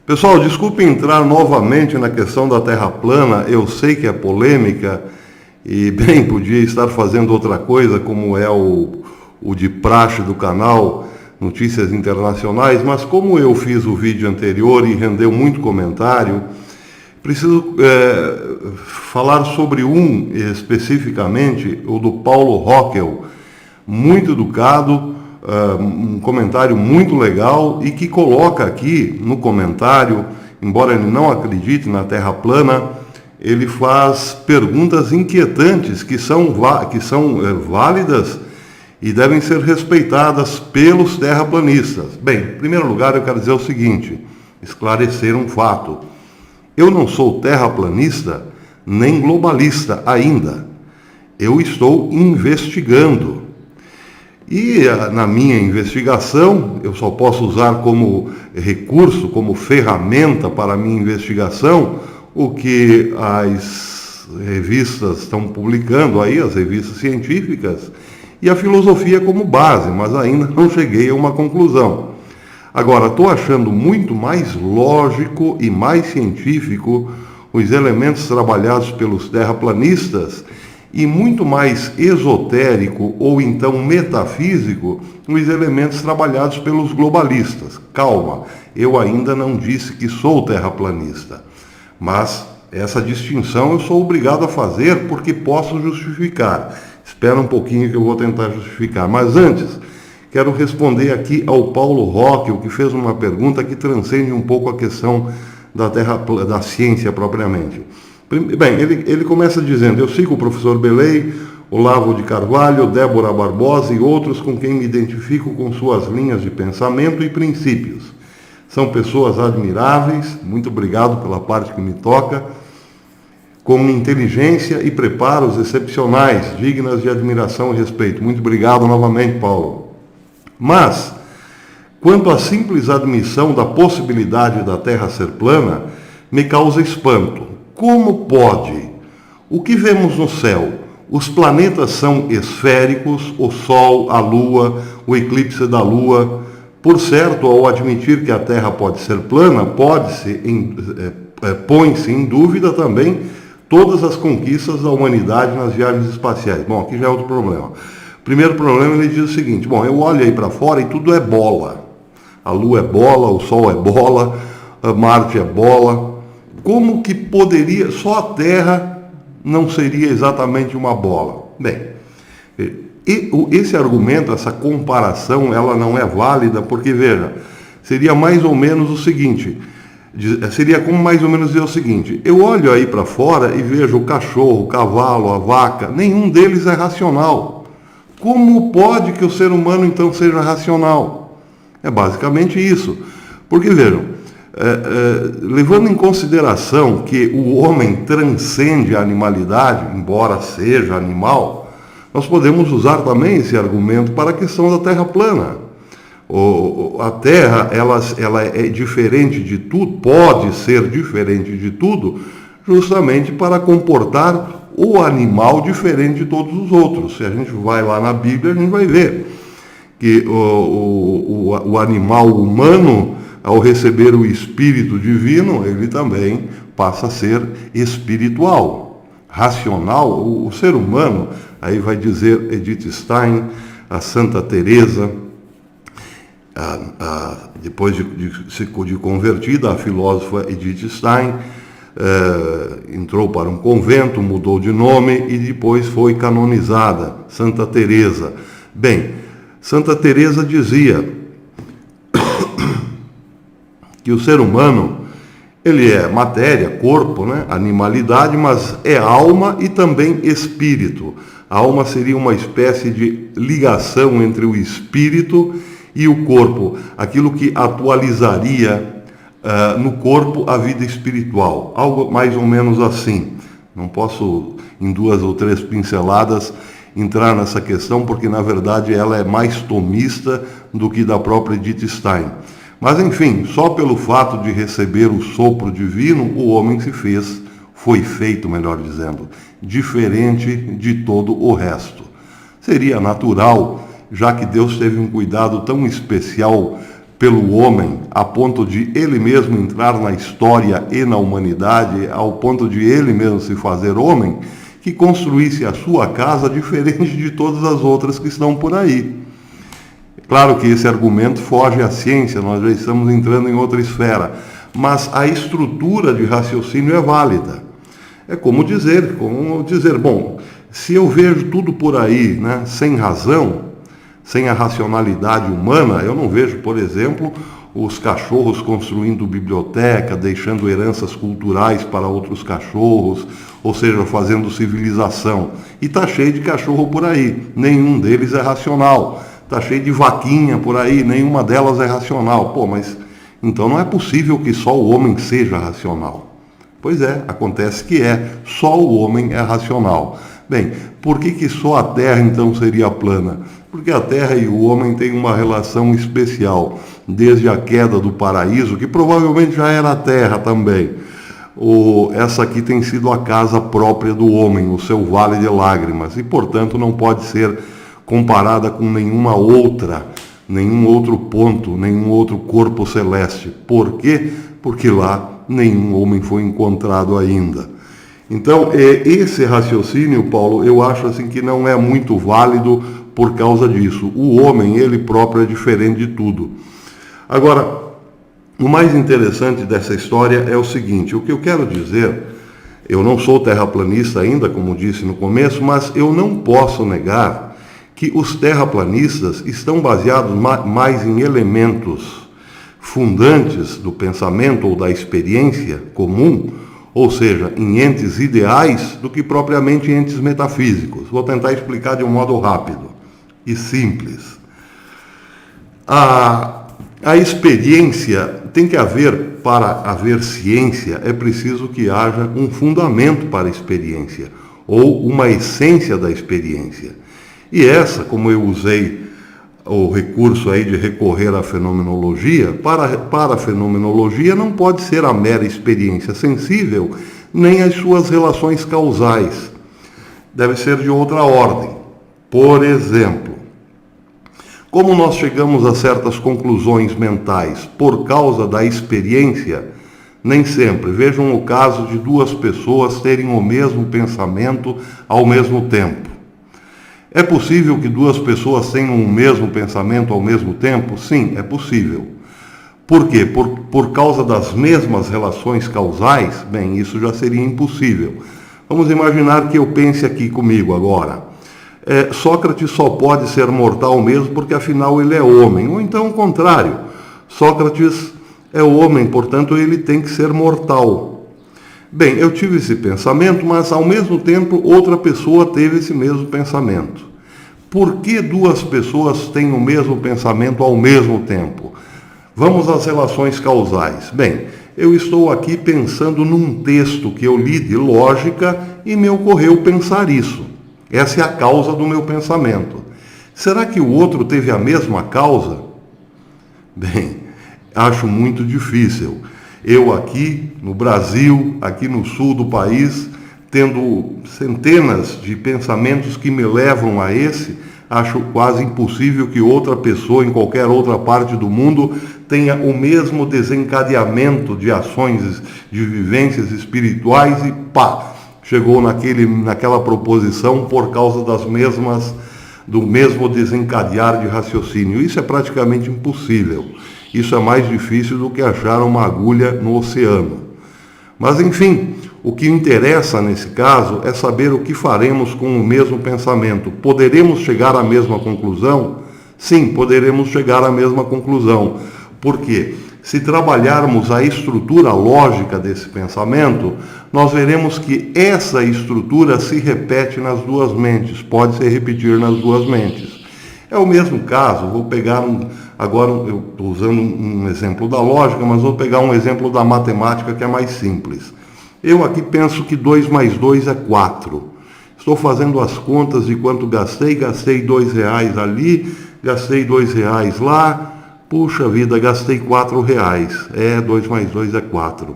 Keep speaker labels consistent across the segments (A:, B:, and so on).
A: Pessoal, desculpe entrar novamente na questão da Terra plana, eu sei que é polêmica e, bem, podia estar fazendo outra coisa, como é o de praxe do canal Notícias Internacionais, mas como eu fiz o vídeo anterior e rendeu muito comentário, preciso falar sobre um especificamente, o do Paulo Rockel, muito educado, um comentário muito legal e que coloca aqui no comentário, embora ele não acredite na Terra plana, ele faz perguntas inquietantes que são válidas e devem ser respeitadas pelos terraplanistas. Bem, em primeiro lugar eu quero dizer o seguinte, esclarecer um fato. Eu não sou terraplanista nem globalista ainda. Eu estou investigando. E na minha investigação, eu só posso usar como recurso, como ferramenta para a minha investigação, o que as revistas estão publicando aí, as revistas científicas, e a filosofia como base, mas ainda não cheguei a uma conclusão. Agora, estou achando muito mais lógico e mais científico os elementos trabalhados pelos terraplanistas e muito mais esotérico ou então metafísico os elementos trabalhados pelos globalistas. Calma, eu ainda não disse que sou terraplanista, mas essa distinção eu sou obrigado a fazer porque posso justificar. Espera um pouquinho que eu vou tentar justificar, mas antes quero responder aqui ao Paulo Rockel, que fez uma pergunta que transcende um pouco a questão da ciência propriamente. Bem, ele começa dizendo, eu sigo o professor Belei, Olavo de Carvalho, Débora Barbosa e outros com quem me identifico com suas linhas de pensamento e princípios. São pessoas admiráveis, muito obrigado pela parte que me toca, com inteligência e preparos excepcionais, dignas de admiração e respeito. Muito obrigado novamente, Paulo. Mas, quanto à simples admissão da possibilidade da Terra ser plana, me causa espanto. Como pode? O que vemos no céu? Os planetas são esféricos, o Sol, a Lua, o eclipse da Lua. Por certo, ao admitir que a Terra pode ser plana, põe-se em dúvida também todas as conquistas da humanidade nas viagens espaciais. Bom, aqui já é outro problema. Primeiro problema, ele diz o seguinte, bom, eu olho aí para fora e tudo é bola. A Lua é bola, o Sol é bola, a Marte é bola. Como que poderia, só a Terra não seria exatamente uma bola? Bem, esse argumento, essa comparação, ela não é válida porque, veja, seria mais ou menos o seguinte, seria como mais ou menos dizer o seguinte, eu olho aí para fora e vejo o cachorro, o cavalo, a vaca, nenhum deles é racional. Como pode que o ser humano então seja racional? É basicamente isso. Porque, vejam, levando em consideração que o homem transcende a animalidade, embora seja animal, nós podemos usar também esse argumento para a questão da Terra plana. A Terra, ela é diferente de tudo, pode ser diferente de tudo, justamente para comportar o animal diferente de todos os outros. Se a gente vai lá na Bíblia, a gente vai ver que o animal humano, ao receber o Espírito Divino, ele também passa a ser espiritual, racional. O ser humano, aí vai dizer Edith Stein, a Santa Teresa, depois de convertida, a filósofa Edith Stein, entrou para um convento, mudou de nome e depois foi canonizada, Santa Teresa. Bem, Santa Teresa dizia que o ser humano, ele é matéria, corpo, né, animalidade, mas é alma e também espírito. A alma seria uma espécie de ligação entre o espírito e o corpo, aquilo que atualizaria no corpo a vida espiritual, algo mais ou menos assim. Não posso, em 2 ou 3 pinceladas, entrar nessa questão, porque na verdade ela é mais tomista do que da própria Edith Stein. Mas enfim, só pelo fato de receber o sopro divino, o homem foi feito, melhor dizendo, diferente de todo o resto. Seria natural, já que Deus teve um cuidado tão especial pelo homem, a ponto de ele mesmo entrar na história e na humanidade, ao ponto de ele mesmo se fazer homem, que construísse a sua casa diferente de todas as outras que estão por aí. Claro que esse argumento foge à ciência, nós já estamos entrando em outra esfera, mas a estrutura de raciocínio é válida. É como dizer, bom, se eu vejo tudo por aí, né, sem razão, sem a racionalidade humana, eu não vejo, por exemplo, os cachorros construindo biblioteca, deixando heranças culturais para outros cachorros, ou seja, fazendo civilização. E está cheio de cachorro por aí, nenhum deles é racional. Está cheio de vaquinha por aí, nenhuma delas é racional. Pô, mas então não é possível que só o homem seja racional. Pois é, acontece que só o homem é racional. Bem, por que só a Terra então seria plana? Porque a Terra e o homem têm uma relação especial, desde a queda do paraíso, que provavelmente já era a Terra também. Essa aqui tem sido a casa própria do homem, o seu vale de lágrimas, e portanto não pode ser comparada com nenhum outro ponto, nenhum outro corpo celeste. Por quê? Porque lá nenhum homem foi encontrado ainda. Então, esse raciocínio, Paulo, eu acho assim que não é muito válido por causa disso. O homem, ele próprio, é diferente de tudo. Agora, o mais interessante dessa história é o seguinte: o que eu quero dizer, eu não sou terraplanista ainda, como disse no começo, mas eu não posso negar que os terraplanistas estão baseados mais em elementos fundantes do pensamento ou da experiência comum, ou seja, em entes ideais, do que propriamente em entes metafísicos. Vou tentar explicar de um modo rápido e simples. A experiência tem que haver, para haver ciência, é preciso que haja um fundamento para a experiência, ou uma essência da experiência. E essa, como eu usei o recurso aí de recorrer à fenomenologia, para a fenomenologia não pode ser a mera experiência sensível, nem as suas relações causais. Deve ser de outra ordem. Por exemplo, como nós chegamos a certas conclusões mentais por causa da experiência, nem sempre. Vejam o caso de duas pessoas terem o mesmo pensamento ao mesmo tempo. É possível que duas pessoas tenham o mesmo pensamento ao mesmo tempo? Sim, é possível. Por quê? Por causa das mesmas relações causais? Bem, isso já seria impossível. Vamos imaginar que eu pense aqui comigo agora. Sócrates só pode ser mortal mesmo porque afinal ele é homem. Ou então o contrário. Sócrates é homem, portanto ele tem que ser mortal. Bem, eu tive esse pensamento, mas ao mesmo tempo outra pessoa teve esse mesmo pensamento. Por que duas pessoas têm o mesmo pensamento ao mesmo tempo? Vamos às relações causais. Bem, eu estou aqui pensando num texto que eu li de lógica e me ocorreu pensar isso. Essa é a causa do meu pensamento. Será que o outro teve a mesma causa? Bem, acho muito difícil. Eu aqui no Brasil, aqui no sul do país, tendo centenas de pensamentos que me levam a esse, acho quase impossível que outra pessoa em qualquer outra parte do mundo tenha o mesmo desencadeamento de ações, de vivências espirituais e pá, chegou naquela proposição por causa do mesmo desencadear de raciocínio. Isso é praticamente impossível. Isso é mais difícil do que achar uma agulha no oceano. Mas, enfim, o que interessa nesse caso é saber o que faremos com o mesmo pensamento. Poderemos chegar à mesma conclusão? Sim, poderemos chegar à mesma conclusão. Por quê? Se trabalharmos a estrutura lógica desse pensamento, nós veremos que essa estrutura se repete nas duas mentes, pode se repetir nas duas mentes. É o mesmo caso, vou pegar agora eu estou usando um exemplo da lógica, mas vou pegar um exemplo da matemática que é mais simples. Eu aqui penso que 2 mais 2 é 4. Estou fazendo as contas de quanto gastei R$2 ali, gastei R$2 lá, puxa vida, gastei R$4. 2 mais 2 é 4.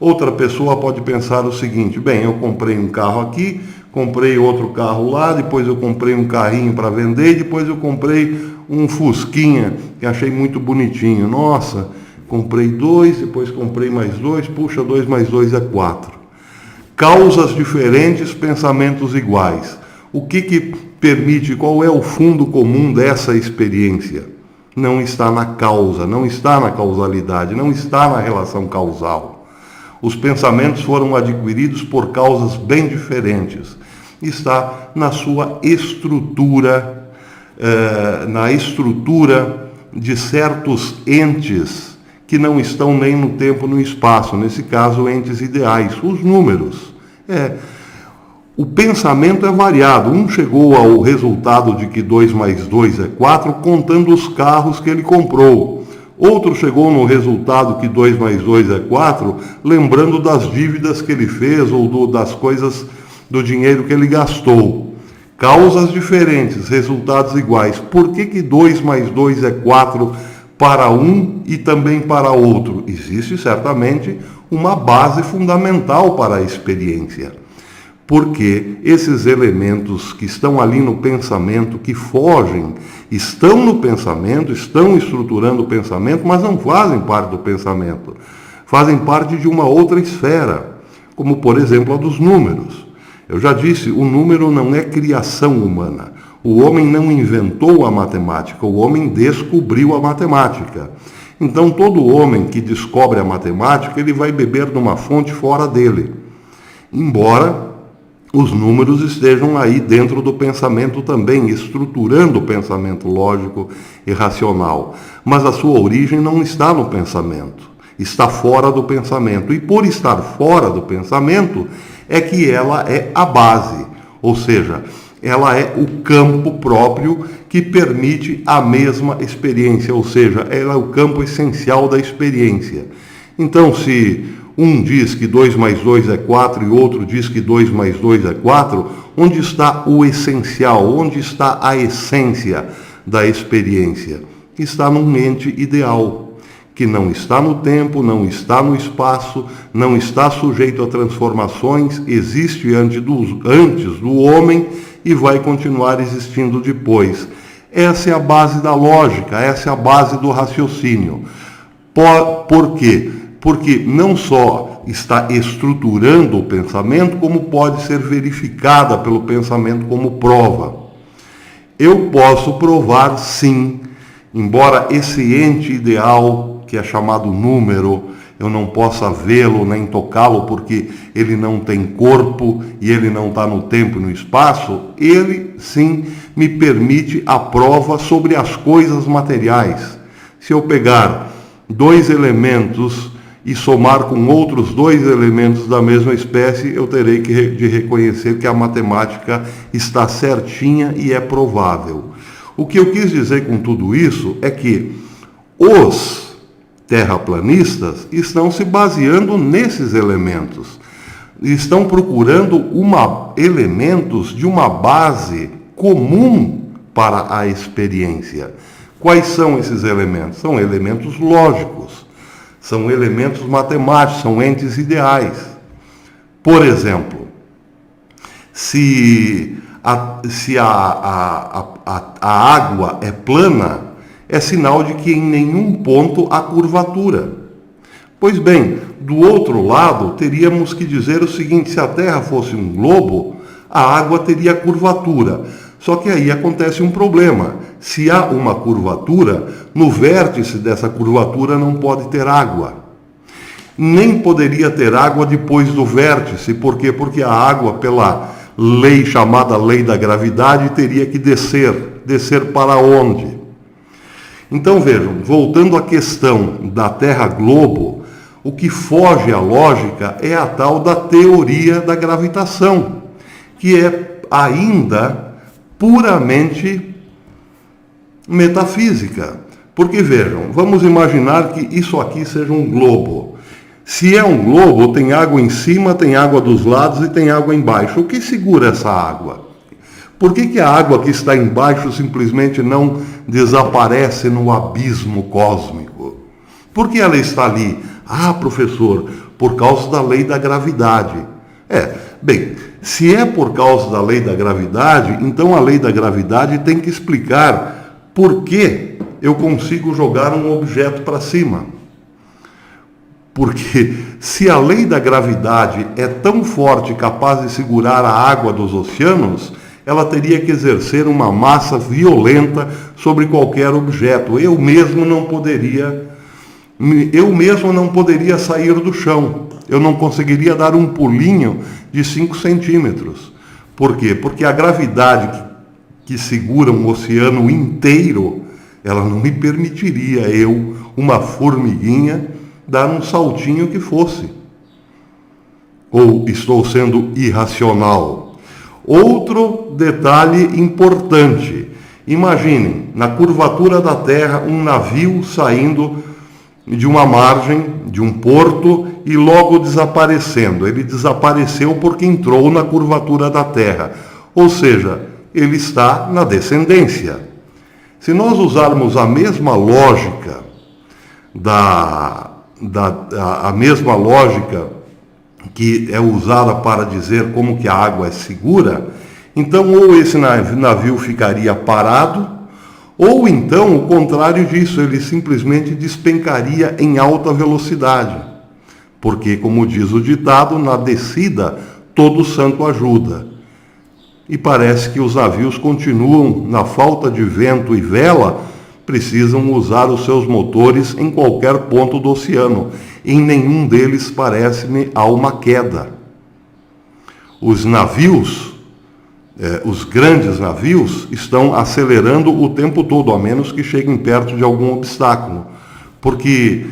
A: Outra pessoa pode pensar o seguinte: bem, eu comprei um carro aqui, comprei outro carro lá, depois eu comprei um carrinho para vender, depois eu comprei um Fusquinha que achei muito bonitinho. Nossa, comprei 2, depois comprei mais 2, puxa, 2 mais 2 é 4. Causas diferentes, pensamentos iguais. O que permite, qual é o fundo comum dessa experiência? Não está na causa, não está na causalidade, não está na relação causal. Os pensamentos foram adquiridos por causas bem diferentes. Está na sua estrutura, na estrutura de certos entes que não estão nem no tempo nem no espaço, nesse caso, entes ideais, os números. O pensamento é variado. Um chegou ao resultado de que 2 mais 2 é 4, contando os carros que ele comprou. Outro chegou no resultado que 2 mais 2 é 4, lembrando das dívidas que ele fez ou das coisas, do dinheiro que ele gastou. Causas diferentes, resultados iguais. Por que 2 mais 2 é 4 para um e também para outro? Existe certamente uma base fundamental para a experiência. Porque esses elementos que estão ali no pensamento, que fogem, estão no pensamento, estão estruturando o pensamento, mas não fazem parte do pensamento. Fazem parte de uma outra esfera, como por exemplo a dos números. Eu já disse, o número não é criação humana. O homem não inventou a matemática, o homem descobriu a matemática. Então todo homem que descobre a matemática, ele vai beber numa fonte fora dele. Embora os números estejam aí dentro do pensamento também, estruturando o pensamento lógico e racional. Mas a sua origem não está no pensamento, está fora do pensamento. E por estar fora do pensamento, é que ela é a base, ou seja, ela é o campo próprio que permite a mesma experiência, ou seja, ela é o campo essencial da experiência. Então, se um diz que 2 mais 2 é 4 e outro diz que 2 mais 2 é 4, onde está o essencial, onde está a essência da experiência? Está num ente ideal, que não está no tempo, não está no espaço, não está sujeito a transformações, existe antes do homem e vai continuar existindo depois. Essa é a base da lógica, essa é a base do raciocínio. Por quê? Porque não só está estruturando o pensamento, como pode ser verificada pelo pensamento como prova. Eu posso provar, sim, embora esse ente ideal, que é chamado número, eu não possa vê-lo nem tocá-lo porque ele não tem corpo e ele não está no tempo e no espaço, ele sim me permite a prova sobre as coisas materiais. Se eu pegar 2 elementos e somar com outros 2 elementos da mesma espécie, eu terei de reconhecer que a matemática está certinha e é provável. O que eu quis dizer com tudo isso é que os terraplanistas estão se baseando nesses elementos. Estão procurando elementos de uma base comum para a experiência. Quais são esses elementos? São elementos lógicos. São elementos matemáticos, são entes ideais. Por exemplo, se a água é plana, é sinal de que em nenhum ponto há curvatura. Pois bem, do outro lado, teríamos que dizer o seguinte: se a Terra fosse um globo, a água teria curvatura. Só que aí acontece um problema. Se há uma curvatura, no vértice dessa curvatura não pode ter água. Nem poderia ter água depois do vértice. Por quê? Porque a água, pela lei chamada lei da gravidade, teria que descer. Descer para onde? Então vejam, voltando à questão da Terra globo, o que foge à lógica é a tal da teoria da gravitação, que é ainda puramente metafísica. Porque vejam, vamos imaginar que isso aqui seja um globo. Se é um globo, tem água em cima, tem água dos lados e tem água embaixo. O que segura essa água? Por que a água que está embaixo simplesmente não desaparece no abismo cósmico? Por que ela está ali? Ah, professor, por causa da lei da gravidade. Bem, se é por causa da lei da gravidade, então a lei da gravidade tem que explicar Por que eu consigo jogar um objeto para cima? Porque se a lei da gravidade é tão forte, capaz de segurar a água dos oceanos, ela teria que exercer uma massa violenta sobre qualquer objeto. Eu mesmo não poderia sair do chão. Eu não conseguiria dar um pulinho de 5 centímetros. Por quê? Porque a gravidade que segura um oceano inteiro, ela não me permitiria eu, uma formiguinha, dar um saltinho que fosse. Ou estou sendo irracional? Outro detalhe importante. Imaginem, na curvatura da Terra, um navio saindo de uma margem, de um porto, e logo desaparecendo. Ele desapareceu porque entrou na curvatura da Terra. Ou seja, ele está na descendência. Se nós usarmos a mesma lógica a mesma lógica que é usada para dizer como que a água é segura, então ou esse navio ficaria parado, ou então o contrário disso, ele simplesmente despencaria em alta velocidade. Porque, como diz o ditado, na descida todo santo ajuda. E parece que os navios continuam, na falta de vento e vela, precisam usar os seus motores em qualquer ponto do oceano. Em nenhum deles parece-me há uma queda. Os navios, os grandes navios, estão acelerando o tempo todo, a menos que cheguem perto de algum obstáculo, porque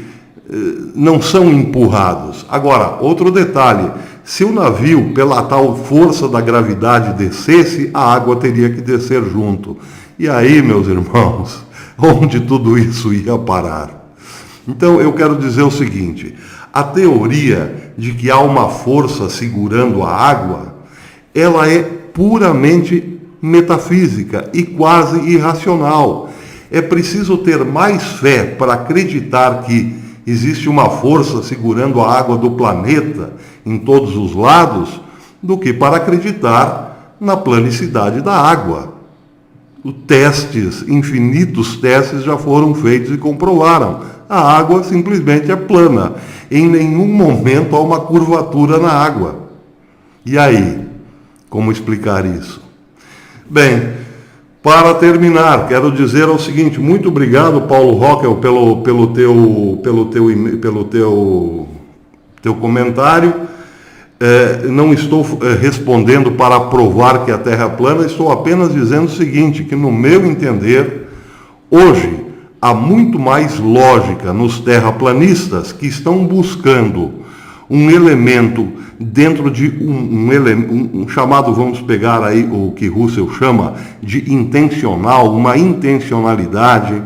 A: não são empurrados. Agora, outro detalhe, se o navio, pela tal força da gravidade, descesse, a água teria que descer junto. E aí, meus irmãos, onde tudo isso ia parar? Então, eu quero dizer o seguinte, a teoria de que há uma força segurando a água, ela é puramente metafísica e quase irracional. É preciso ter mais fé para acreditar que existe uma força segurando a água do planeta em todos os lados, do que para acreditar na planicidade da água. Infinitos testes já foram feitos e comprovaram. A água simplesmente é plana. Em nenhum momento há uma curvatura na água. E aí, como explicar isso? Bem, para terminar, quero dizer o seguinte, muito obrigado, Paulo Rockel, pelo teu comentário. Não estou respondendo para provar que a Terra é plana, estou apenas dizendo o seguinte, que no meu entender, hoje, há muito mais lógica nos terraplanistas que estão buscando um elemento dentro de um chamado, vamos pegar aí o que Russell chama de intencional, uma intencionalidade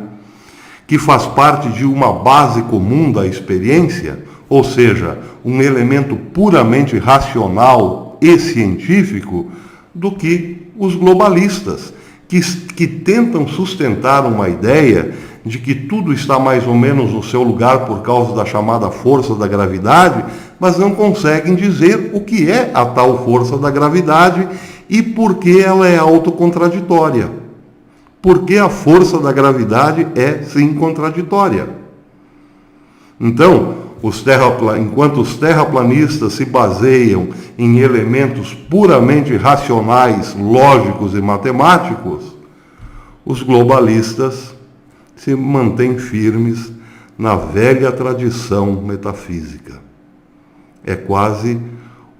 A: que faz parte de uma base comum da experiência, ou seja, um elemento puramente racional e científico, do que os globalistas, que tentam sustentar uma ideia de que tudo está mais ou menos no seu lugar por causa da chamada força da gravidade, mas não conseguem dizer o que é a tal força da gravidade e por que ela é autocontraditória. Porque a força da gravidade é, sim, contraditória. Então, enquanto os terraplanistas se baseiam em elementos puramente racionais, lógicos e matemáticos, os globalistas se mantêm firmes na velha tradição metafísica. É quase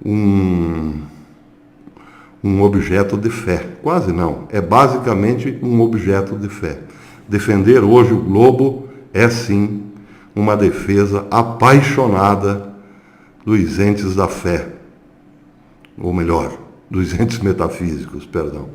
A: um objeto de fé. Quase não, é basicamente um objeto de fé. Defender hoje o globo é sim uma defesa apaixonada dos entes da fé, ou melhor, dos entes metafísicos, perdão.